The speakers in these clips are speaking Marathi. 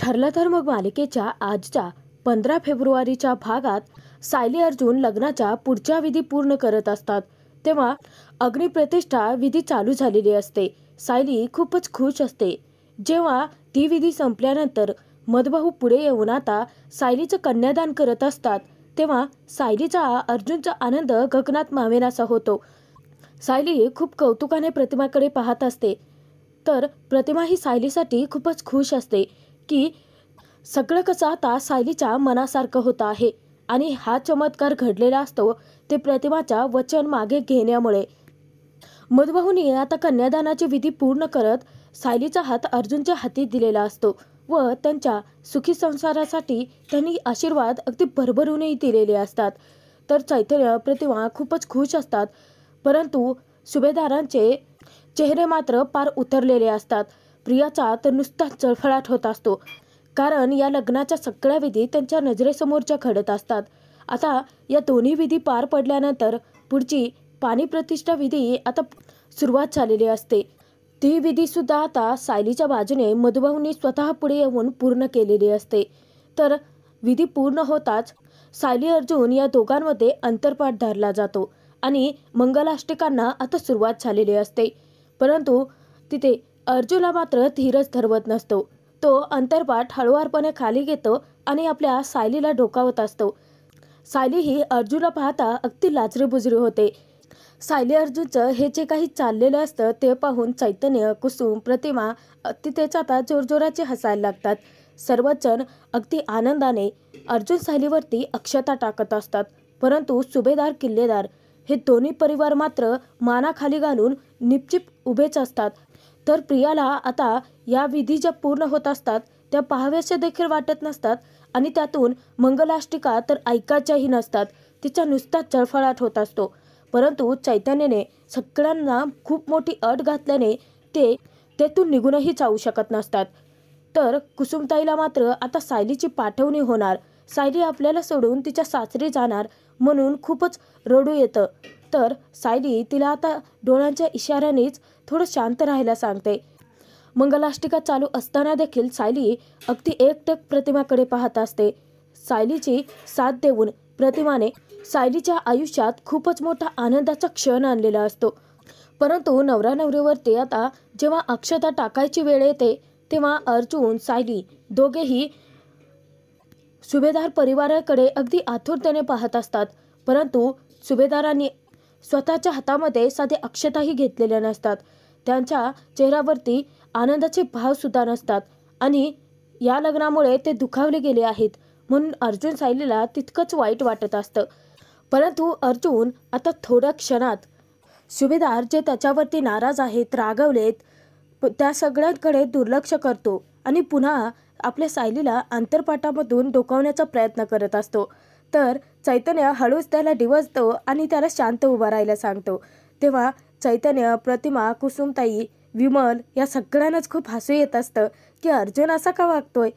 ठरलं तर मग मालिकेच्या आजच्या 15 फेब्रुवारीच्या भागात सायली अर्जुन लग्नाच्या पुढच्या विधी पूर्ण करत असतात तेव्हा अग्निप्रतिष्ठा विधी चालू झालेली असते। सायली खूपच खुश असते। जेव्हा ती विधी संपल्यानंतर मधुभाऊ पुढे येऊन आता सायलीचं कन्यादान करत असतात तेव्हा सायलीचा अर्जुनचा आनंद गगनात मावेनासा होतो। सायली खूप कौतुकाने प्रतिमाकडे पाहत असते तर प्रतिमा ही सायलीसाठी खूपच खुश असते की सगळं कसं आता सायलीच्या मनासारखं होतं आहे आणि हा चमत्कार घडलेला असतो ते प्रतिमाच्या वचन मागे घेण्यामुळे। मधुभाऊनी आता कन्यादानाची विधी पूर्ण करत सायलीचा हात अर्जुनच्या हाती दिलेला असतो व त्यांच्या सुखी संसारासाठी त्यांनी आशीर्वाद अगदी भरभरूनही दिलेले असतात। तर चैतन्य प्रतिमा खूपच खुश असतात परंतु सुभेदारांचे चेहरे मात्र पार उतरलेले असतात। प्रियाचा तर नुसता चळफळाट होत असतो कारण या लग्नाच्या सगळ्या विधी त्यांच्या नजरेसमोरच्या घडत असतात। आता या दोन्ही विधी पार पडल्यानंतर पुढची पाणी प्रतिष्ठा विधी आता सुरुवात झालेली असते। ती विधी सुद्धा आता सायलीच्या बाजूने मधुभाऊंनी स्वतः पुढे येऊन पूर्ण केलेली असते। तर विधी पूर्ण होताच सायली अर्जुन या दोघांमध्ये अंतरपाठ धरला जातो आणि मंगलाष्टकांना आता सुरुवात झालेली असते। परंतु तिथे अर्जुनला मात्र धीरच धरवत नसतो। तो अंतरपाठ हळुवारपणे खाली घेतो आणि आपल्या सायलीला डोकावत असतो। सायली ही अर्जुनला पाहता अगदी लाजरीबुजरी होते। सायली अर्जुनचं हे जे काही चाललेलं असतं ते पाहून चैतन्य, कुसुम, प्रतिमा तिथेच आता जोरजोराचे हसायला लागतात। सर्वच जण अगदी आनंदाने अर्जुन सायलीवरती अक्षता टाकत असतात परंतु सुभेदार, किल्लेदार हे दोन्ही परिवार मात्र मानाखाली घालून निपचिप उभेच असतात। तर प्रियाला आता या विधी ज्या पूर्ण होत असतात त्या पाहाव्याशा देखील वाटत नसतात आणि त्यातून मंगलाष्टिका तर ऐकायच्याही नसतात। तिचा नुसता चळफळाट होत असतो परंतु चैतन्याने सगळ्यांना खूप मोठी अट घातल्याने ते तेथून निघूनही जाऊ शकत नसतात। तर कुसुमताईला मात्र आता सायलीची पाठवणी होणार, सायली आपल्याला सोडून तिच्या सासरी जाणार म्हणून खूपच रडू येतं। तर सायली तिला आता डोळ्यांच्या इशाऱ्यानेच थोडं शांत राहायला सांगते। मंगलाष्टिका चालू असताना देखील सायली अगदी एकटक प्रतिमाकडे पाहत असते। सायलीची साथ देऊन प्रतिमाने सायलीच्या आयुष्यात खूपच मोठा आनंदाचा क्षण आणलेला असतो। परंतु नवरा नवरीवरती आता जेव्हा अक्षता टाकायची वेळ येते तेव्हा अर्जुन, सायली दोघेही सुभेदार परिवाराकडे अगदी आतुरतेने पाहत असतात परंतु सुभेदारांनी स्वतःच्या हातामध्ये साधे अक्षताही घेतलेल्या नसतात। त्यांच्या चेहऱ्यावरती आनंदाचे भाव सुद्धा नसतात आणि या लग्नामुळे ते दुखावले गेले आहेत म्हणून अर्जुन सायलीला तितकंच वाईट वाटत असतं। परंतु अर्जुन आता थोड्या क्षणात सुभेदार जे त्याच्यावरती नाराज आहेत, रागवलेत, त्या सगळ्यांकडे दुर्लक्ष करतो आणि पुन्हा आपल्या सायलीला अंतरपाठामधून डोकावण्याचा प्रयत्न करत असतो। तर चैतन्य हळूच त्याला डिवचतो आणि त्याला शांत उभा राहायला सांगतो। तेव्हा चैतन्य, प्रतिमा, कुसुमताई, विमल या सगळ्यांनाच खूप हसू येत असतं की अर्जुन असा का वागतोय।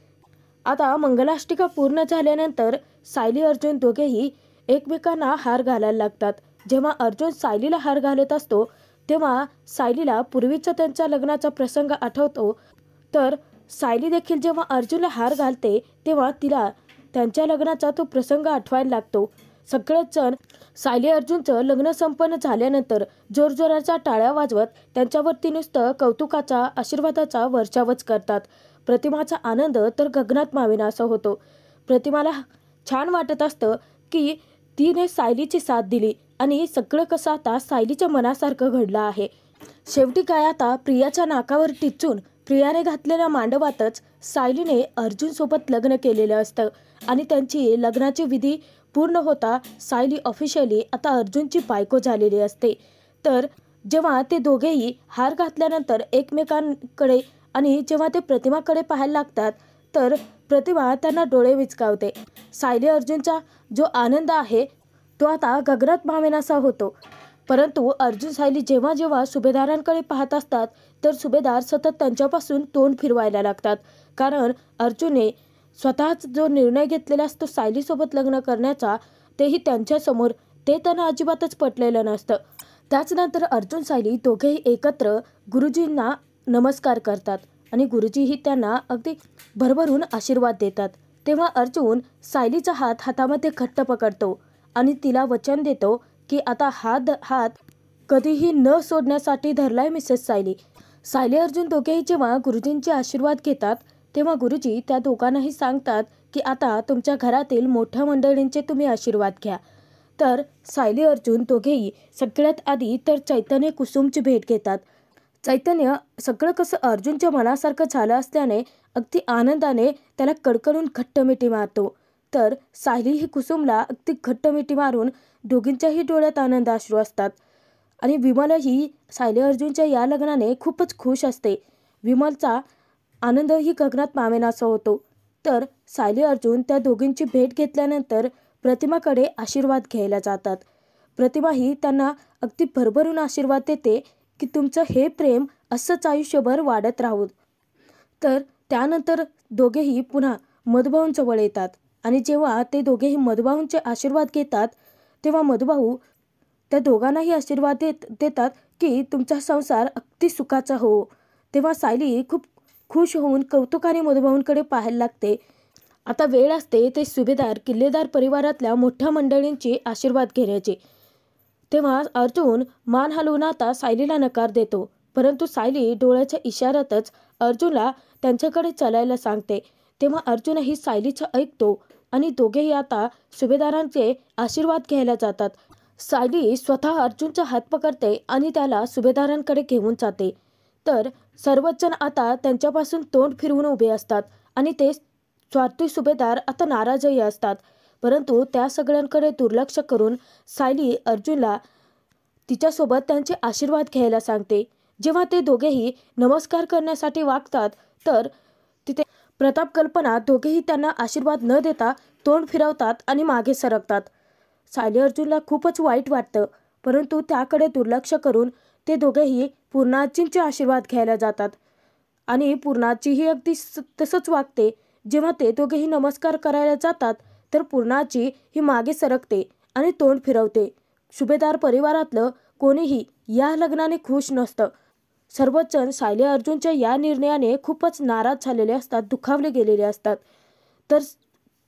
आता मंगलाष्टिका पूर्ण झाल्यानंतर सायली अर्जुन दोघेही एकमेकांना हार घालायला लागतात। जेव्हा अर्जुन सायलीला हार घालत असतो तेव्हा सायलीला पूर्वीचा त्यांच्या लग्नाचा प्रसंग आठवतो। तर सायली देखील जेव्हा अर्जुनला हार घालते तेव्हा तिला त्यांच्या लग्नाचा तो प्रसंग आठवायला लागतो। सगळेच जण सायली अर्जुनचं लग्न संपन्न झाल्यानंतर जोरजोराच्या टाळ्या वाजवत त्यांच्यावरती नुसतं कौतुकाचा, आशीर्वादाचा वर्षावच करतात। प्रतिमाचा आनंद तर गगनात मावेनासा होतो। प्रतिमाला छान वाटत असतं की तिने सायलीची साथ दिली आणि सगळं कसं आता सायलीच्या मनासारखं घडलं आहे। शेवटी काय आता प्रियाच्या नाकावर टिचून प्रियाने घातलेल्या मांडवातच सायलीने अर्जुन सोबत लग्न केलेलं असतं आणि त्यांची लग्नाची विधी पूर्ण होता सायली ऑफिशियली आता अर्जुनची बायको झालेली असते। तर जेव्हा ते दोघेही हार घातल्यानंतर एकमेकांकडे आणि जेव्हा ते प्रतिमाकडे पाहायला लागतात तर प्रतिमा त्यांना डोळे विचकावते। सायली अर्जुनचा जो आनंद आहे तो आता गगनात मावेनासा होतो। परंतु अर्जुन सायली जेव्हा जेव्हा सुभेदारांकडे पाहत असतात तर सुभेदार सतत त्यांच्यापासून तोंड फिरवायला लागतात कारण अर्जुनने स्वतःच जो निर्णय घेतलेला असतो सायलीसोबत लग्न करण्याचा तेही त्यांच्यासमोर ते त्यांना अजिबातच पटलेलं नसतं। त्याचनंतर अर्जुन सायली दोघेही एकत्र गुरुजींना नमस्कार करतात आणि गुरुजीही त्यांना अगदी भरभरून आशीर्वाद देतात. तेव्हा अर्जुन सायलीचा हात हातामध्ये घट्ट पकडतो आणि तिला वचन देतो की आता हात कधीही न सोडण्यासाठी धरलाय मिसेस सायली. सायली अर्जुन दोघेही जेव्हा गुरुजींचे आशीर्वाद घेतात तेव्हा गुरुजी त्या दोघांनाही सांगतात की आता तुमच्या घरातील मोठ्या मंडळींचे तुम्ही आशीर्वाद घ्या. तर सायली अर्जुन दोघेही सगळ्यात आधी तर चैतन्य कुसुमची भेट घेतात. चैतन्य सगळं कसं अर्जुनच्या मनासारखं झालं असल्याने अगदी आनंदाने त्याला कडकडून घट्ट मिठी मारतो. तर सायली ही कुसुमला अगदी घट्ट मिठी मारून दोघींच्याही डोळ्यात आनंदाश्रू असतात. आणि विमलही सायली अर्जुनच्या या लग्नाने खूपच खुश असते. विमलचा आनंदही गगनात मावेनासा होतो. तर सायली अर्जुन त्या दोघींची भेट घेतल्यानंतर प्रतिमाकडे आशीर्वाद घ्यायला जातात. प्रतिमाही त्यांना अगदी भरभरून आशीर्वाद देते की तुमचं हे प्रेम असंच आयुष्यभर वाढत राहू. तर त्यानंतर दोघेही पुन्हा मधुभाऊंजवळ येतात आणि जेव्हा ते दोघेही मधुभाऊंचे आशीर्वाद घेतात तेव्हा मधुभाऊ त्या दोघांनाही आशीर्वाद देतात की तुमचा संसार अगदी सुखाचा हो. तेव्हा सायली खूप खुश होऊन कौतुकाने मधुभाऊंकडे पाहायला लागते. आता वेळ असते ते सुभेदार किल्लेदार परिवारातल्या मोठ्या मंडळींची आशीर्वाद घेण्याची. तेव्हा अर्जुन मान हलवून आता सायलीला नकार देतो, परंतु सायली डोळ्याच्या इशाऱ्यातच अर्जुनला त्यांच्याकडे चालायला सांगते. तेव्हा अर्जुनही सायलीचं ऐकतो आणि दोघेही आता सुभेदारांचे आशीर्वाद घ्यायला जातात. सायली स्वतः अर्जुनचा हात पकडते आणि त्याला सुभेदारांकडे घेऊन जाते. तर सर्वच जण आता त्यांच्यापासून तोंड फिरवून उभे असतात आणि ते स्वार्थी सुभेदार आता नाराजही असतात. परंतु त्या सगळ्यांकडे दुर्लक्ष करून सायली अर्जुनला तिच्यासोबत त्यांचे आशीर्वाद घ्यायला सांगते. जेव्हा ते दोघेही नमस्कार करण्यासाठी वागतात तर तिथे प्रताप कल्पना दोघेही त्यांना आशीर्वाद न देता तोंड फिरवतात आणि मागे सरकतात. सायली अर्जुनला खूपच वाईट वाटतं, परंतु त्याकडे दुर्लक्ष करून ते दोघेही पूर्णाजींचे आशीर्वाद घ्यायला जातात आणि पूर्णाजीही अगदी तसंच वागते. जेव्हा ते दोघेही नमस्कार करायला जातात तर पूर्णाजी ही मागे सरकते आणि तोंड फिरवते. सुभेदार परिवारातलं कोणीही या लग्नाने खुश नसतं. सर्वच जण सायली अर्जुनच्या या निर्णयाने खूपच नाराज झालेले असतात, दुखावले गेलेले असतात. तर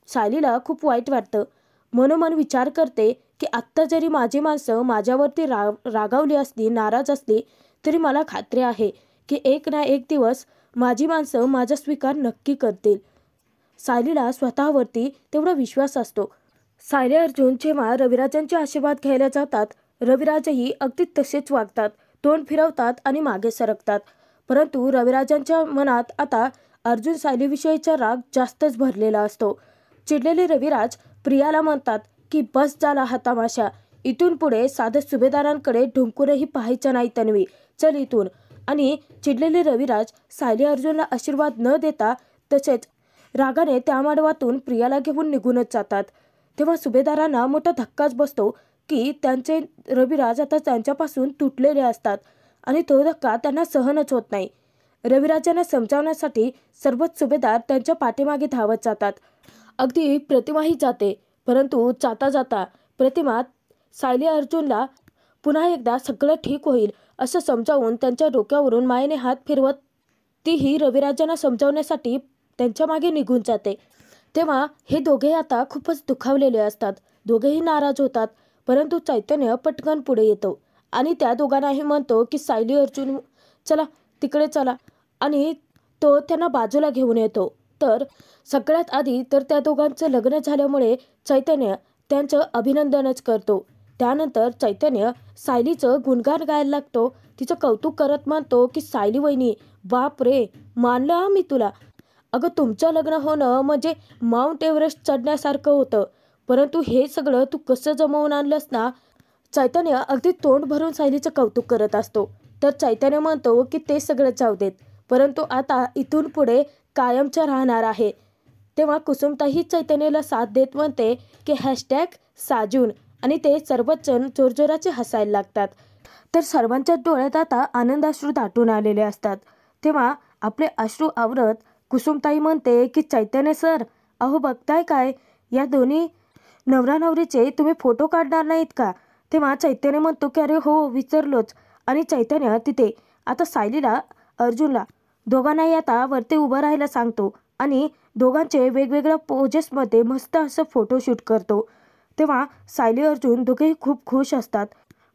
सायलीला खूप वाईट वाटतं. मनोमन विचार करते की आत्ता जरी माझी माणसं माझ्यावरती रागावली असली, नाराज असली, तरी मला खात्री आहे की एक ना एक दिवस माझी माणसं माझा स्वीकार नक्की करतील. सायलीला स्वतःवरती तेवढा विश्वास असतो. सायली अर्जुन जेव्हा रविराजांचे आशीर्वाद घ्यायला जातात, रविराजही अगदी तसेच वागतात, तोंड फिरवतात आणि मागे सरकतात. परंतु रविराजांच्या मनात आता अर्जुन सायलीविषयीचा राग जास्तच भरलेला असतो. चिडलेले रविराज प्रियाला म्हणतात की बस झाला हा तमाशा, इथून पुढे साधं सुभेदारांकडे ढुंकूनही पाहायचं नाही तन्वी, चल इथून. आणि चिडलेले रविराज सायली अर्जुनला आशीर्वाद न देता तसेच रागाने त्या माडवातून प्रियाला घेऊन निघूनच जातात. तेव्हा सुभेदारांना मोठा धक्काच बसतो की त्यांचे रविराज आता त्यांच्यापासून तुटलेले असतात आणि तो धक्का त्यांना सहनच होत नाही. रविराजांना समजावण्यासाठी सर्वच सुभेदार त्यांच्या पाठीमागे धावत जातात. अगदी प्रतिमाही जाते, परंतु जाता जाता प्रतिमा सायली अर्जुनला पुन्हा एकदा सगळं ठीक होईल असं समजावून त्यांच्या डोक्यावरून मायेने हात फिरवत तीही रविराजांना समजावण्यासाठी त्यांच्या मागे निघून जाते. तेव्हा हे दोघे आता खूपच दुखावलेले असतात, दोघेही नाराज होतात. परंतु चैतन्य पटकन पुढे येतो आणि त्या दोघांनाही म्हणतो की सायली अर्जुन चला तिकडे चला, आणि तो त्यांना बाजूला घेऊन येतो. तर सगळ्यात आधी तर त्या दोघांचं लग्न झाल्यामुळे चैतन्य त्यांचं अभिनंदनच करतो. त्यानंतर चैतन्य सायलीचं गुणगान गायला लागतो, तिचं कौतुक करत म्हणतो की सायली वहिनी, बाप रे, मानलं मी तुला. अगं तुमचं लग्न होणं म्हणजे माउंट एव्हरेस्ट चढण्यासारखं होतं, परंतु हे सगळं तू कसं जमवून आणलंस ना. चैतन्य अगदी तोंड भरून सायलीचं कौतुक करत असतो. तर चैतन्य म्हणतो की ते सगळं जाऊ देत, परंतु आता इथून पुढे कायमचं राहणार आहे. तेव्हा कुसुमताई चैतन्याला साथ देत म्हणते की #साजून, आणि ते सर्वच जण जोरजोराचे हसायला लागतात. तर सर्वांच्या डोळ्यात आता आनंदाश्रू दाटून आलेले असतात. तेव्हा आपले अश्रू आवरत कुसुमताई म्हणते की चैतन्य सर, अहो बघताय काय, या दोन्ही नवरा नवरीचे तुम्ही फोटो काढणार नाहीत का. तेव्हा चैतन्य म्हणतो की अरे हो, विसरलोच. आणि चैतन्य तिथे आता सायलीला अर्जुनला दोघांनाही आता वरती उभं राहायला सांगतो आणि दोघांचे वेगवेगळ्या पोजेसमध्ये मस्त असं फोटोशूट करतो। तेव्हा सायली अर्जुन दोघेही खूप खुश असतात,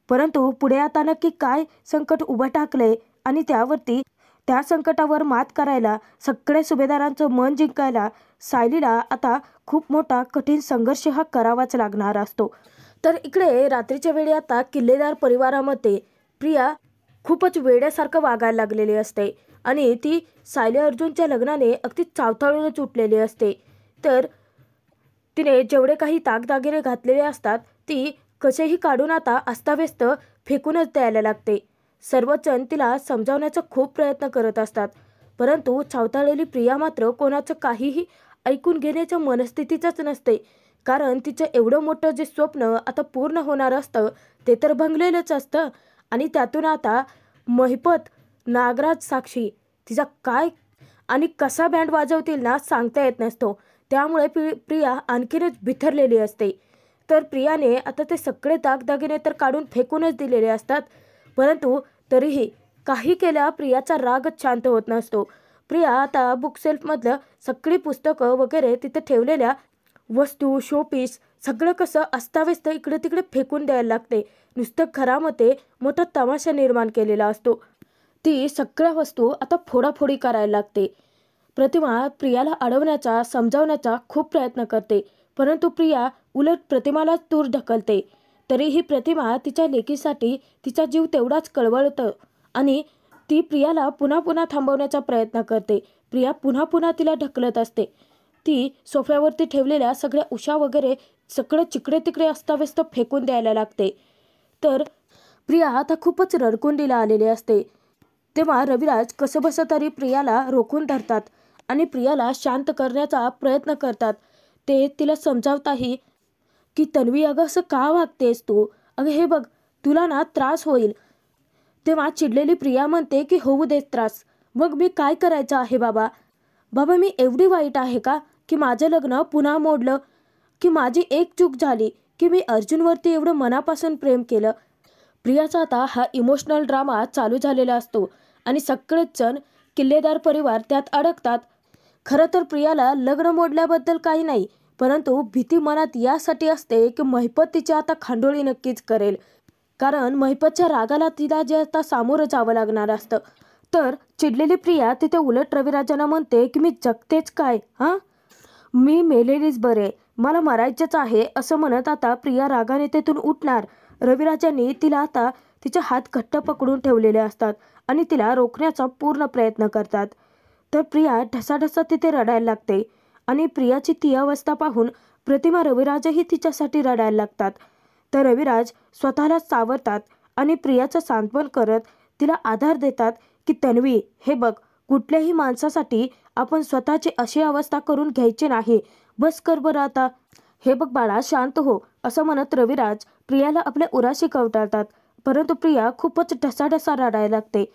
परंतु पुढे आता नक्की काय संकट उभं टाकलंय आणि त्यावरती त्या संकटावर मात करायला, सगळ्या सुभेदारांचं मन जिंकायला सायलीला आता खूप मोठा कठीण संघर्ष हा करावाच लागणार असतो। तर इकडे रात्रीच्या वेळी आता किल्लेदार परिवारामध्ये प्रिया खूपच वेड्यासारखं वागायला लागलेली असते आणि ती सायली अर्जुनच्या लग्नाने अगदी चावताळूनच उठलेली असते। तर तिने जेवढे काही दागदागिने घातलेले असतात ती कसेही काढून आता अस्ताव्यस्त फेकूनच द्यायला लागते। सर्वच जण तिला समजावण्याचा खूप प्रयत्न करत असतात, परंतु चावताळलेली प्रिया मात्र कोणाचं काहीही ऐकून घेण्याच्या मनस्थितीतच नसते, कारण तिचं एवढं मोठं जे स्वप्न आता पूर्ण होणार असतं ते तर भंगलेलंच असतं आणि त्यातून आता महिपत, नागराज, साक्षी तिचा काय आणि कसा बँड वाजवतील ना सांगता येत नसतो। त्यामुळे प्रिया आणखीनच बिथरलेली असते। तर प्रियाने आता ते सगळे दागदागिने तर काढून फेकूनच दिलेले असतात, परंतु तरीही काही केल्या प्रियाचा रागच शांत होत नसतो। प्रिया आता बुकशेल्फमधलं सगळी पुस्तकं वगैरे तिथे ठेवलेल्या वस्तू, शोपीस सगळं कसं अस्ताव्यस्त इकडे तिकडे फेकून द्यायला लागते। नुसतं घरामध्ये मोठा तमाशा निर्माण केलेला असतो। ती सगळ्या वस्तू आता फोडाफोडी करायला लागते। प्रतिमा प्रियाला अडवण्याचा, समजावण्याचा खूप प्रयत्न करते, परंतु प्रिया उलट प्रतिमालाच दूर ढकलते। तरीही प्रतिमा तिच्या लेकीसाठी तिचा जीव तेवढाच कळवळतो आणि ती प्रियाला पुन्हा पुन्हा थांबवण्याचा प्रयत्न करते। प्रिया पुन्हा पुन्हा तिला ढकलत असते। ती सोफ्यावरती ठेवलेल्या सगळ्या उशा वगैरे सगळं जिकडे तिकडे अस्ताव्यस्त फेकून द्यायला लागते। तर प्रिया आता खूपच रडकुंडीला आलेली असते। तेव्हा रविराज कसंबसं तरी प्रियाला रोखून धरतात आणि प्रियाला शांत करण्याचा प्रयत्न करतात। ते तिला समजावताही की तन्वी, अगं असं का वागतेस तू? अगं हे बघ, तुला ना त्रास होईल। तेव्हा चिडलेली प्रिया म्हणते की होऊ देत त्रास, मग मी काय करायचं आहे बाबा? बाबा मी एवढी वाईट आहे का की माझं लग्न पुन्हा मोडलं? की माझी एक चूक झाली की मी अर्जुनवरती एवढं मनापासून प्रेम केलं? प्रियाचा आता हा इमोशनल ड्रामा चालू झालेला असतो आणि सगळेच जण, किल्लेदार परिवार त्यात अडकतात। खरं तर प्रियाला लग्न मोडल्याबद्दल काही नाही, परंतु भीती मनात यासाठी असते की महिपत तिची आता खांडोळी नक्कीच करेल, कारण महिपतच्या रागाला तिला जे आता सामोरं जावं लागणार असतं। तर चिडलेली प्रिया तिथे उलट रविराजांना म्हणते की मी जगतेच काय, हां मी मेलेलीच बरे, मला मरायचंच आहे, असं म्हणत आता प्रिया रागाने तेथून उठणार। रविराजांनी तिला आता तिचे हात घट्ट पकडून ठेवलेले असतात आणि तिला रोखण्याचा पूर्ण प्रयत्न करतात। तर प्रिया ढसाढसा तिथे रडायला लागते आणि प्रियाची ती अवस्था पाहून प्रतिमा, रविराजही तिच्यासाठी रडायला लागतात। तर रविराज स्वतःला सावरतात आणि प्रियाचं सांत्वन करत तिला आधार देतात की तन्वी, हे बघ, कुठल्याही माणसासाठी आपण स्वतःची अशी अवस्था करून घ्यायची नाही, बस कर बरं आता, हे बघ बाळा, शांत हो, असं म्हणत रविराज प्रियाला आपल्या उराशी कवटाळतात, परंतु प्रिया खूपच ढसाढसा रडायला लागते।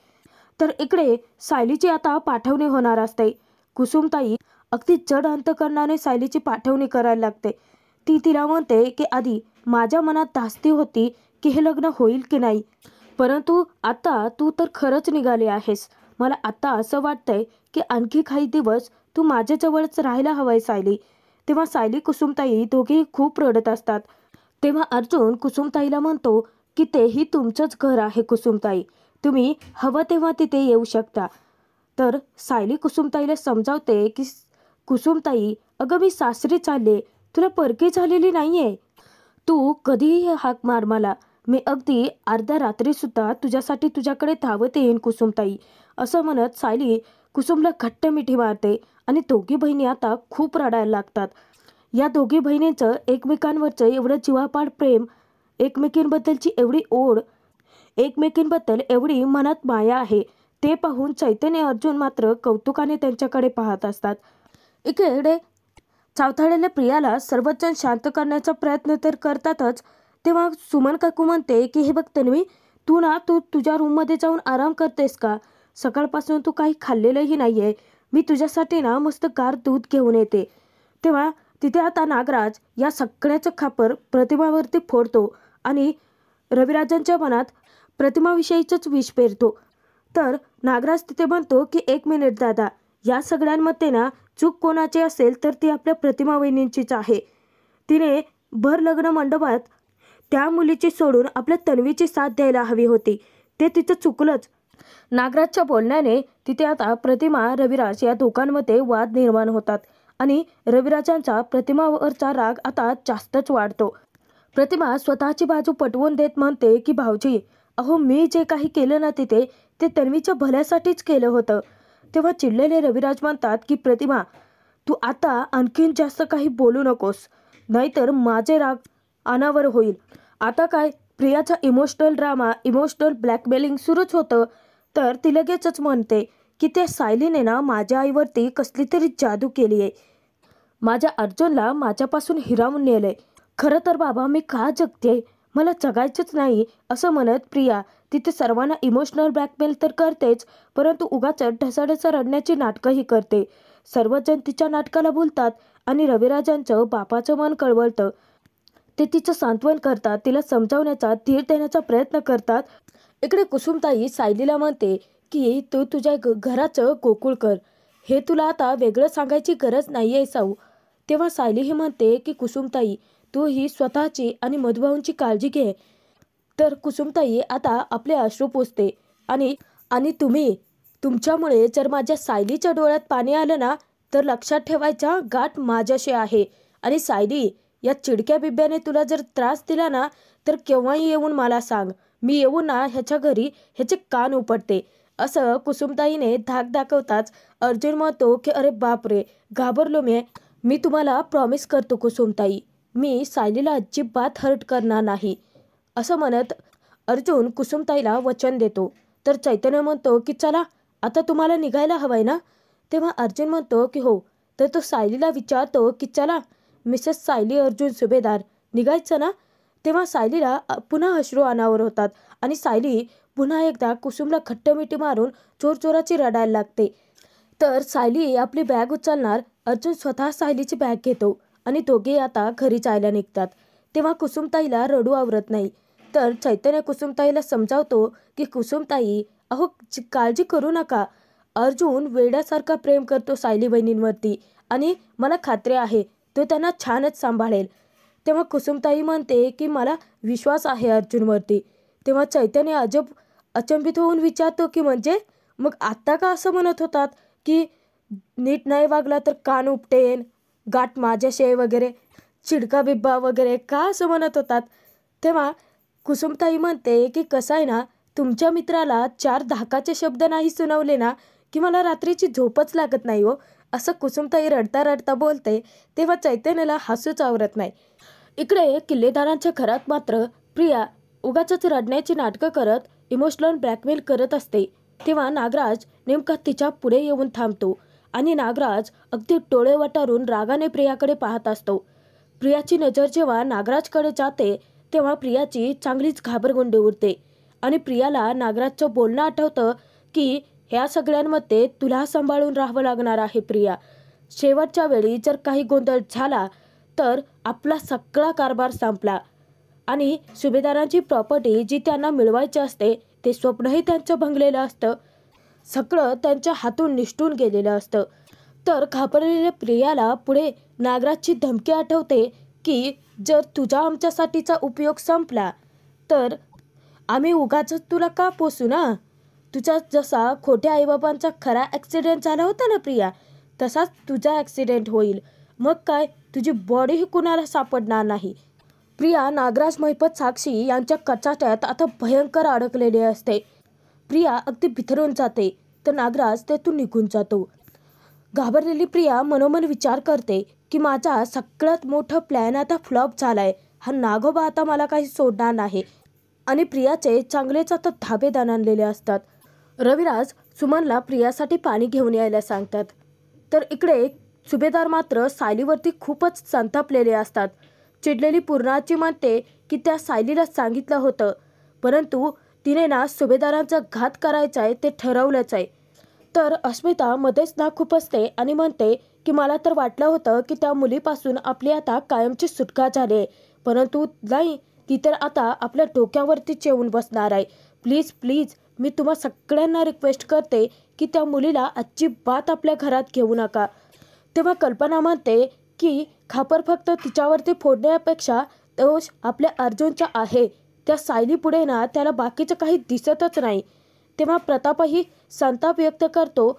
तर इकडे सायलीची आता पाठवणी होणार असते। कुसुमताई अगदी जड अंतकरणाने सायलीची पाठवणी करायला लागते। ती तिला म्हणते की आधी माझ्या मनात धास्ती होती की हे लग्न होईल की नाही, परंतु आता तू तर खरंच निघाली आहेस। मला आता असं वाटतंय की आणखी काही दिवस तू माझ्याजवळच राहायला हवंय सायली। तेव्हा सायली, कुसुमताई दोघेही खूप रडत असतात। तेव्हा अर्जुन कुसुमताईला म्हणतो की तेही तुमचंच घर आहे कुसुमताई, तुम्ही हवं तेव्हा तिथे येऊ शकता। तर सायली कुसुमताईला समजावते की कुसुमताई, अगं मी सासरी चालले, तुला परकी झालेली नाहीये, तू कधीही हाक मार मला, मी अगदी अर्ध्या रात्रीसुद्धा तुझ्यासाठी तुझ्याकडे धावत येईन कुसुमताई, असं म्हणत सायली कुसुमला घट्ट मिठी मारते आणि दोघी बहिणी आता खूप रडायला लागतात। या दोघी बहिणींचं एकमेकांवरचं एवढं जीवापाड प्रेम, एकमेकींबद्दलची एवढी ओढ, एकमेकींबद्दल एवढी मनात माया आहे, ते पाहून चैतन्य, अर्जुन मात्र कौतुकाने त्यांच्याकडे पाहत असतात। इकडे चावताळलेल्या प्रियाला सर्वच जण शांत करण्याचा प्रयत्न तर करतातच। तेव्हा सुमन काकू म्हणते की हे बघ तन्वी, तू तुझ्या रूममध्ये जाऊन आराम करतेस का? सकाळपासून तू काही खाल्लेलंही नाहीये, मी तुझ्यासाठी ना मस्त गार दूध घेऊन येते। तेव्हा तिथे आता नागराज या सगळ्याचं खापर प्रतिमावरती फोडतो आणि रविराजांच्या मनात प्रतिमाविषयीचंच विष पेरतो। तर नागराज तिथे म्हणतो की 1 मिनिट दादा, या सगळ्यांमध्ये ना चूक कोणाची असेल तर ती आपल्या प्रतिमा वहिनींचीच आहे. तिने भर लग्न मंडपात त्या मुलीची सोडून आपल्या तन्वीची साथ द्यायला हवी होती. ते तिचं चुकलंच. नागराजच्या बोलण्याने तिथे आता प्रतिमा रविराज या दोघांमध्ये वाद निर्माण होतात आणि रविराजांचा प्रतिमावरचा राग आता जास्तच वाढतो. प्रतिमा स्वतःची बाजू पटवून देत म्हणते की भाऊजी, अहो मी जे काही केलं ना तिथे ते तन्वीच्या भल्यासाठीच केलं होतं. तेव्हा चिडलेले रविराज म्हणतात की प्रतिमा, तू आता आणखीन जास्त काही बोलू नकोस, नाहीतर माझे राग अनावर होईल. आता काय प्रियाचा इमोशनल ड्रामा, इमोशनल ब्लॅकमेलिंग सुरूच होतं. तर ती लगेचच म्हणते की त्या सायलीने ना माझ्या आईवरती कसली तरी जादू केली आहे. माझ्या अर्जुनला माझ्यापासून हिरावून नेलंय. खरं तर बाबा मी का जगते, मला जगायचंच नाही असं म्हणत प्रिया तिथे सर्वांना इमोशनल ब्लॅकमेल तर करतेच, परंतु उगाच ढसाढसा रडण्याची नाटकंही करते. सर्वजण तिच्या नाटकाला बोलतात आणि रविराजांचं बापाचं मन कळवळतं. ते तिचं सांत्वन करतात, तिला समजावण्याचा, धीर देण्याचा प्रयत्न करतात. इकडे कुसुमताई सायलीला म्हणते की तू तुझ्या घराचं गोकुळ कर, हे तुला आता वेगळं सांगायची गरज नाही आहे साऊ. तेव्हा सायली ही म्हणते की कुसुमताई, तू ही स्वतःची आणि मधुभाऊंची काळजी घे. तर कुसुमताई आता आपले अश्रू पुसते आणि आणि तुमच्यामुळे जर माझ्या सायलीच्या डोळ्यात पाणी आलं ना तर लक्षात ठेवायचा, गाठ माझ्याशी आहे. आणि सायली, या चिडक्या बिब्याने तुला जर त्रास दिला ना तर केव्हाही येऊन मला सांग, मी येऊन ना ह्याच्या घरी ह्याचे कान उपटते. असं कुसुमताईने धाक दाखवताच अर्जुन म्हणतो की अरे बापरे, घाबरलो मी तुम्हाला प्रॉमिस करतो कुसुमताई, मी सायलीला अजिबात हर्ट करणार नाही. असं म्हणत अर्जुन कुसुमताईला वचन देतो. तर चैतन्य म्हणतो की चला आता तुम्हाला निघायला हवंय ना. तेव्हा अर्जुन म्हणतो की हो. तर तो सायलीला विचारतो की चला मिसेस सायली अर्जुन सुभेदार, निघायचं ना. तेव्हा सायलीला पुन्हा अश्रू अनावर होतात आणि सायली पुन्हा एकदा कुसुमला खट्टमिठी मारून जोरजोराची रडायला लागते. तर सायली आपली बॅग उचलणार, अर्जुन स्वतः सायलीची बॅग घेतो आणि दोघे आता घरी जायला निघतात. तेव्हा कुसुमताईला रडू आवरत नाही. तर चैतन्य कुसुमताईला समजावतो की कुसुमताई, अहो काळजी करू नका, अर्जुन वेड्यासारखा प्रेम करतो सायली बहिणींवरती आणि मला खात्री आहे तो त्यांना छानच सांभाळेल. तेव्हा कुसुमताई म्हणते की मला विश्वास आहे अर्जुनवरती. तेव्हा चैतन्य अचंबित होऊन विचारतो की म्हणजे मग आत्ता का असं म्हणत होतात की नीट नाही वागला तर कान उपटेन, गाठ माझ्याशी वगैरे, चिडका बिब्बा वगैरे, का असं म्हणत होतात. तेव्हा कुसुमताई म्हणते की कसं आहे ना, तुमच्या मित्राला 4 धाकाचे शब्द नाही सुनावले ना की मला रात्रीची झोपच लागत नाही हो, असं कुसुमताई रडता रडता बोलते. तेव्हा चैतन्याला हसूच आवरत नाही. इकडे किल्लेदारांच्या घरात मात्र प्रिया उगाचच रडण्याची नाटकं करत इमोशनल ब्लॅकमेल करत असते. तेव्हा नागराज नेमका तिच्या पुढे येऊन थांबतो आणि नागराज अगदी डोळे वटारून रागाने प्रियाकडे पाहत असतो. प्रियाची नजर जेव्हा नागराजकडे जाते तेव्हा प्रियाची चांगलीच घाबरगुंडी उरते आणि प्रियाला नागराजचं बोलणं आठवतं की ह्या सगळ्यांमध्ये तुला सांभाळून राहावं लागणार आहे प्रिया. शेवटच्या वेळी जर काही गोंधळ झाला तर आपला सगळा कारभार संपला आणि सुभेदारांची प्रॉपर्टी जी त्यांना मिळवायची असते ते स्वप्नही त्यांचं भंगलेलं असतं, सगळं त्यांच्या हातून निसटून गेलेलं असतं. तर घाबरलेल्या प्रियाला पुढे नागराजची धमकी आठवते की जर तुझा आमच्यासाठीचा उपयोग संपला तर आम्ही उगाच तुला का पोसू ना. तुझा जसा खोट्या आईबाबांचा खरा ॲक्सिडेंट झाला होता ना प्रिया, तसाच तुझा ॲक्सिडेंट होईल. मग काय, तुझी बॉडीही कुणाला सापडणार नाही. प्रिया नागराज, महिपत, साक्षी यांच्या कचाट्यात आता भयंकर अडकलेली असते. प्रिया अगदी बिथरून जाते तर नागराज तेथून निघून जातो. घाबरलेली प्रिया मनोमन विचार करते की माझा सगळ्यात मोठा प्लॅन आता फ्लॉप झालाय, हा नागोबा आता मला काही सोडणार नाही. आणि प्रियाचे चांगलेच आता धाबे दाणानलेले असतात. रविराज सुमनला प्रियासाठी पाणी घेऊन यायला सांगतात. तर इकडे सुभेदार मात्र सायलीवरती खूपच संतापलेले असतात. चिडलेली पूर्णाची म्हणते की त्या सायलीला सांगितलं होतं, परंतु तिने ना सुभेदारांचा घात करायचा आहे ते ठरवलंच आहे. तर अस्मिता मध्येच ना खुपसते आणि म्हणते की मला तर वाटलं होतं की त्या मुलीपासून आपली आता कायमची सुटका झाली आहे, परंतु नाही, ती तर आता आपल्या डोक्यावरतीच येऊन बसणार आहे. प्लीज प्लीज मी तुम्हा सगळ्यांना रिक्वेस्ट करते की त्या मुलीला अजिबात आपल्या घरात घेऊ नका. तेव्हा कल्पना म्हणते की खापर फक्त तिच्यावरती फोडण्यापेक्षा दोष आपल्या अर्जुनचा आहे. त्या सायली पुढे ना त्याला बाकीचं काही दिसतच नाही. तेव्हा प्रतापही संताप व्यक्त करतो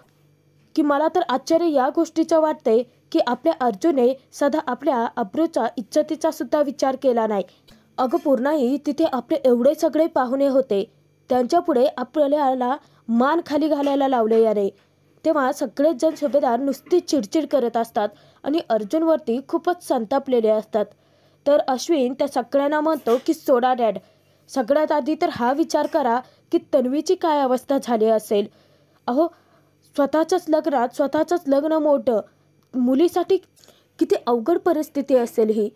की मला तर आश्चर्य या गोष्टीचं वाटते की आपल्या अर्जुनने सदा आपल्या अब्रूचा इज्जतीचा सुद्धा विचार केला नाही. अगं पूर्णाई, तिथे आपले एवढे सगळे पाहुणे होते, त्यांच्या पुढे आपल्याला मान खाली घालायला लावले याने. तेव्हा सगळेच जण सुभेदार नुसती चिडचिड करत असतात आणि अर्जुनवरती खूपच संतापलेले असतात. तर अश्विन त्या सगळ्यांना म्हणतो की सोडा डॅड. सगळ्यात आधी तर हा विचार करा की तन्वीची काय अवस्था झाली असेल. अहो, स्वतःचंच लग्न मोठं, मुलीसाठी किती अवघड परिस्थिती असेल ही.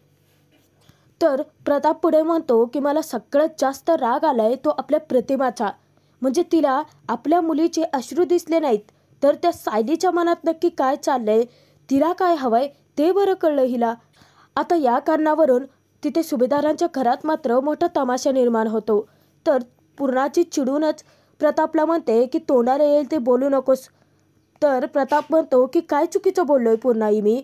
तर प्रताप पुढे म्हणतो की मला सगळ्यात जास्त राग आलाय तो आपल्या प्रतिमाचा. म्हणजे तिला आपल्या मुलीचे अश्रू दिसले नाहीत, तर त्या सायलीच्या मनात नक्की काय चाललंय, तिला काय हवंय ते बरं कळलं हिला. आता या कारणावरून तिथे सुभेदारांच्या घरात मात्र मोठा तमाशा निर्माण होतो. तर पूर्णाची चिडूनच प्रतापला म्हणते की तोंडाला येईल ते बोलू नकोस. तर प्रताप म्हणतो की काय चुकीचं बोललोय पूर्णाई मी.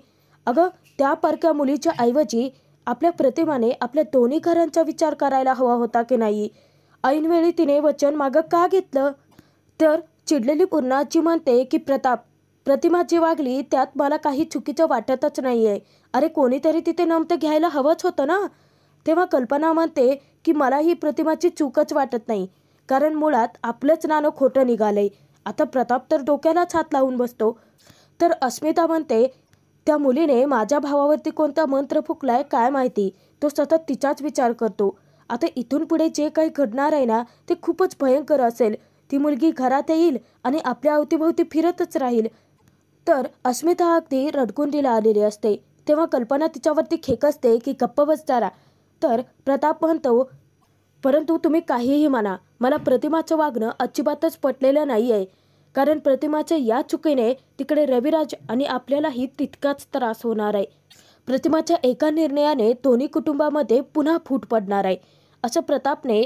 अगं, त्या परक्या मुलीच्या ऐवजी आपल्या प्रतिमाने आपल्या दोन्ही घरांचा विचार करायला हवा होता की नाही. ऐनवेळी तिने वचन मागं का घेतलं. तर चिडलेली पूर्णाची म्हणते की प्रतिमा जी वागली त्यात मला काही चुकीचं वाटतच नाहीये. अरे, कोणीतरी तिथे नमतं घ्यायला हवंच होतं ना. तेव्हा कल्पना म्हणते की मला ही प्रतिमाची चूकच वाटत नाही, कारण मुळात आपलंच नाणं खोटं निघालंय. आता प्रताप तर डोक्यालाच हात लावून बसतो. तर अस्मिता म्हणते त्या मुलीने माझ्या भावावरती कोणता मंत्र फुकलाय काय माहिती, तो सतत तिचाच विचार करतो. आता इथून पुढे जे काही घडणार आहे ना ते खूपच भयंकर असेल. ती मुलगी घरात येईल आणि आपल्या अवतीभोवती फिरतच राहील. तर अस्मिता अगदी रडकुंडीला आलेली असते. तेव्हा कल्पना तिच्यावरती खेकसते की गप्प बस जरा. तर प्रताप म्हणतो परंतु तुम्ही काहीही म्हणा, मला प्रतिमाचं वागणं अजिबातच पटलेलं नाही आहे. कारण प्रतिमाच्या या चुकीने तिकडे रविराज आणि आपल्यालाही तितकाच त्रास होणार आहे. प्रतिमाच्या एका निर्णयाने दोन्ही कुटुंबामध्ये पुन्हा फूट पडणार आहे, असं प्रतापने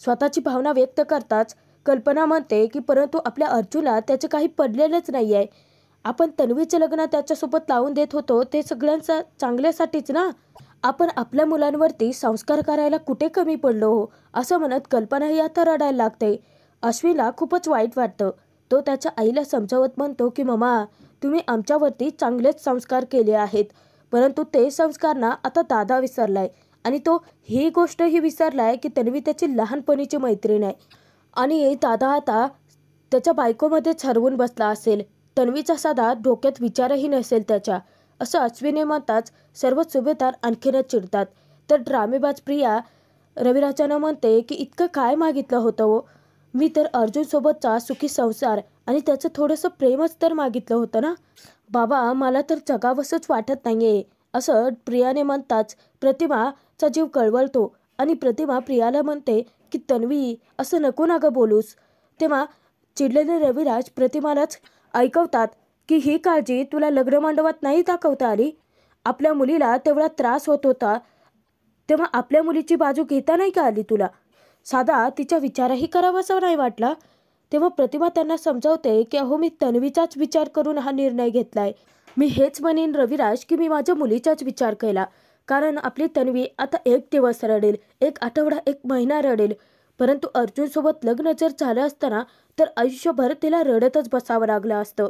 स्वतःची भावना व्यक्त करताच कल्पना म्हणते की परंतु आपल्या अर्जुनला त्याचे काही पडलेलंच नाही आहे. आपण तन्वीचं लग्न त्याच्यासोबत लावून देत होतो ते सगळ्यांचा चांगल्यासाठीच ना. आपण आपल्या मुलांवरती संस्कार करायला कुठे कमी पडलो हो, असं म्हणत कल्पनाही आता रडायला लागते. अश्विनला खूपच वाईट वाटतं. तो त्याच्या आईला समजावत म्हणतो की मम्मा, तुम्ही आमच्यावरती चांगलेच संस्कार केले आहेत, परंतु ते संस्कार ना आता दादा विसरलाय. आणि तो ही गोष्टही विसरलाय की तन्वी त्याची लहानपणीची मैत्रीण आहे आणि दादा आता त्याच्या बायकोमध्येच हरवून बसला असेल. तन्वीचा साधा डोक्यात विचारही नसेल त्याच्या, असं अश्विने म्हणताच सर्व सुभेदार आणखीनच चिडतात. तर ड्रामेबाज प्रिया रविराजांना म्हणते की इतकं काय मागितलं होतं हो, मी तर अर्जुनसोबतचा सुखी संसार आणि त्याचं थोडंसं प्रेमच तर मागितलं होतं ना. बाबा, मला तर जगावंसंच वाटत नाहीये, असं प्रियाने म्हणताच प्रतिमाचा जीव कळवळतो आणि प्रतिमा प्रियाला म्हणते की तन्वी, असं नको ना गं बोलूस. तेव्हा चिडलेले रविराज प्रतिमालाच ऐकवतात की ही काळजी तुला लग्न मंडपात नाही दाखवता आली. आपल्या मुलीला तेवढा त्रास होत होता तेव्हा आपल्या मुलीची बाजू घेता नाही का आली तुला. साधा तिचा विचारही करावासा नाही वाटला. तेव्हा प्रतिमा त्यांना समजावते की अहो, मी तन्वीचाच विचार करून हा निर्णय घेतलाय. मी हेच म्हणेन रविराज की मी माझ्या मुलीचाच विचार केला, कारण आपली तन्वी आता एक दिवस रडेल, एक आठवडा, एक महिना रडेल, परंतु अर्जुनसोबत लग्न जर झालं असताना तर आयुष्यभर तिला रडतच बसावं लागलं असतं.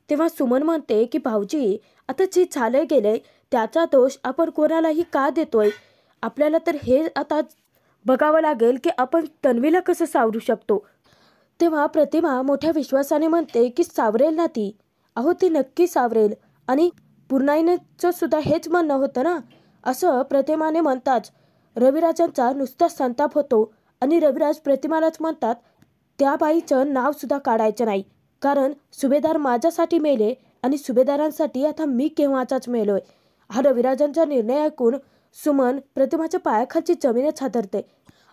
तेव्हा सुमन म्हणते की भाऊजी, आता जे झालंय गेलंय त्याचा दोष आपण कोणालाही का देतोय. आपल्याला तर हे आता बघावं लागेल की आपण तन्वीला कसं सावरू शकतो. तेव्हा प्रतिमा मोठ्या विश्वासाने म्हणते की सावरेल ना ती. अहो, ती नक्की सावरेल आणि पूर्णाईचं सुद्धा हेच म्हणणं होतं ना, असं प्रतिमाने म्हणताच रविराजांचा नुसता संताप होतो आणि रविराज प्रतिमालाच म्हणतात त्या बाईचं नाव सुद्धा काढायचं नाही, कारण सुभेदार माझ्यासाठी मेले आणि सुभेदारांसाठी आता मी केव्हाचाच मेलोय. हा रविराजांचा निर्णय ऐकून सुमन प्रतिमाच्या पायाखालची जमीनच हादरते.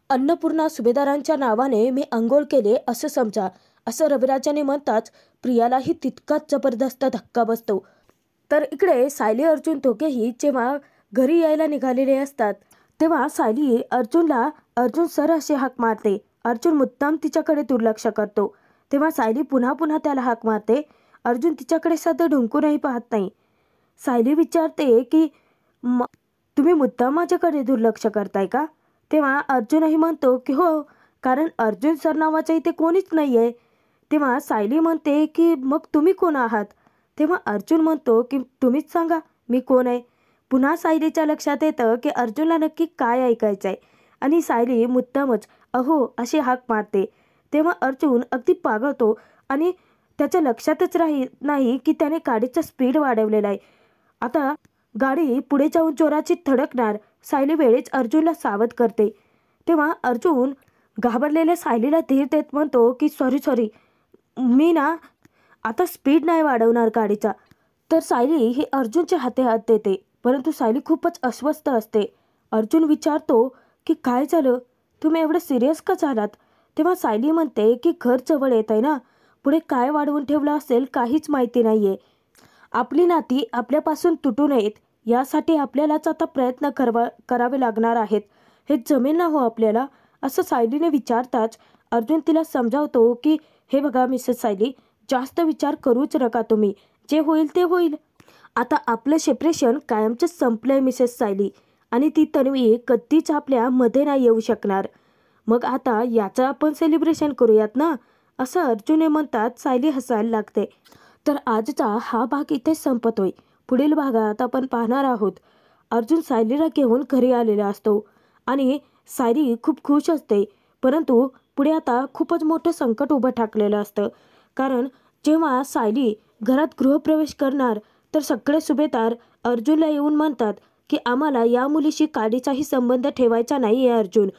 अन्नपूर्णा सुभेदारांच्या नावाने मी अंघोळ केले असं समजा, असं रविराजांनी म्हणताच प्रियालाही तितकाच जबरदस्त धक्का बसतो. तर इकडे सायली अर्जुन दोघेही जेव्हा घरी यायला निघालेले असतात तेव्हा सायली अर्जुनला अर्जुन सर असे हाक मारते अर्जुन मुद्दाम तिच्याकडे दुर्लक्ष करतो. तेव्हा सायली पुन्हा पुन्हा त्याला हाक मारते. अर्जुन तिच्याकडे साधं ढुंकूनही पाहत नाही. सायली विचारते की तुम्ही मुद्दाम माझ्याकडे दुर्लक्ष करताय का? तेव्हा अर्जुनही म्हणतो की हो, कारण अर्जुन सर नावाचं इथे कोणीच नाही आहे. तेव्हा सायली म्हणते की मग तुम्ही कोण आहात? तेव्हा अर्जुन म्हणतो की तुम्हीच सांगा मी कोण आहे. पुन्हा सायलीच्या लक्षात येतं की अर्जुनला नक्की काय ऐकायचं आहे आणि सायली मुद्दामच अहो अशी हाक मारते. तेव्हा अर्जुन अगदी पागळतो आणि त्याच्या लक्षातच नाही की त्याने गाडीचा स्पीड वाढवलेला आहे. आता गाडी पुढे जाऊन जोराची धडकणार. सायली वेळेच अर्जुनला सावध करते. तेव्हा अर्जुन घाबरलेल्या सायलीला धीर देत म्हणतो की सॉरी मी ना आता स्पीड नाही वाढवणार गाडीचा. तर सायली ही अर्जुनच्या हाती हात देते, परंतु सायली खूपच अस्वस्थ असते. अर्जुन विचारतो की काय झालं, तुम्ही एवढं सिरियस का झालात? तेव्हा सायली म्हणते की घर जवळ येत आहे ना, पुढे काय वाढवून ठेवलं असेल काहीच माहिती नाही आहे. आपली नाती आपल्यापासून तुटू नयेत यासाठी आपल्यालाच आता प्रयत्न करावे लागणार आहेत. हे जमेल ना हो आपल्याला? असं सायलीने विचारताच अर्जुन तिला समजावतो की हे बघा मिसेस सायली, जास्त विचार करूच नका तुम्ही, जे होईल ते होईल. आता आपलं सेपरेशन कायमचंच संपलंय मिसेस सायली, आणि ती तन्वी कधीच आपल्या मध्ये नाही येऊ शकणार. मग आता याचं आपण सेलिब्रेशन करूयात ना, असं अर्जुनने म्हणतात सायली हसायला लागते. तर आजचा हा भाग इथे संपतोय. पुढील भागात आपण पाहणार आहोत अर्जुन सायलीला घेऊन घरी आलेला असतो आणि सायली खूप खुश असते, परंतु पुढे आता खूपच मोठं संकट उभं ठाकलेलं असतं. कारण जेव्हा सायली घरात गृहप्रवेश करणार तर सगळे सुभेदार अर्जुनला येऊन म्हणतात की आम्हाला या मुलीशी काडीचाही संबंध ठेवायचा नाही आहे अर्जुन,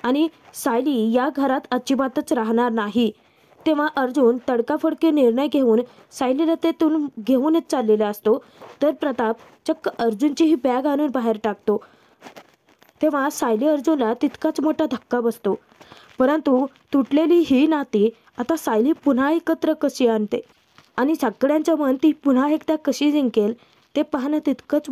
आणि सायली या घरात अजिबातच राहणार नाही. तेव्हा अर्जुन तडकाफडकी निर्णय घेऊन सायलीला तेथून घेऊनच चाललेला असतो. तर प्रताप चक्क अर्जुनची ही बॅग आणून बाहेर टाकतो. तेव्हा सायली अर्जुनला तितकाच मोठा धक्का बसतो. परंतु तुटलेली ही नाती आता सायली पुन्हा एकत्र कशी आणते आणि सगळ्यांचं मन ती पुन्हा एकदा कशी जिंकेल ते पाहणं तितकंच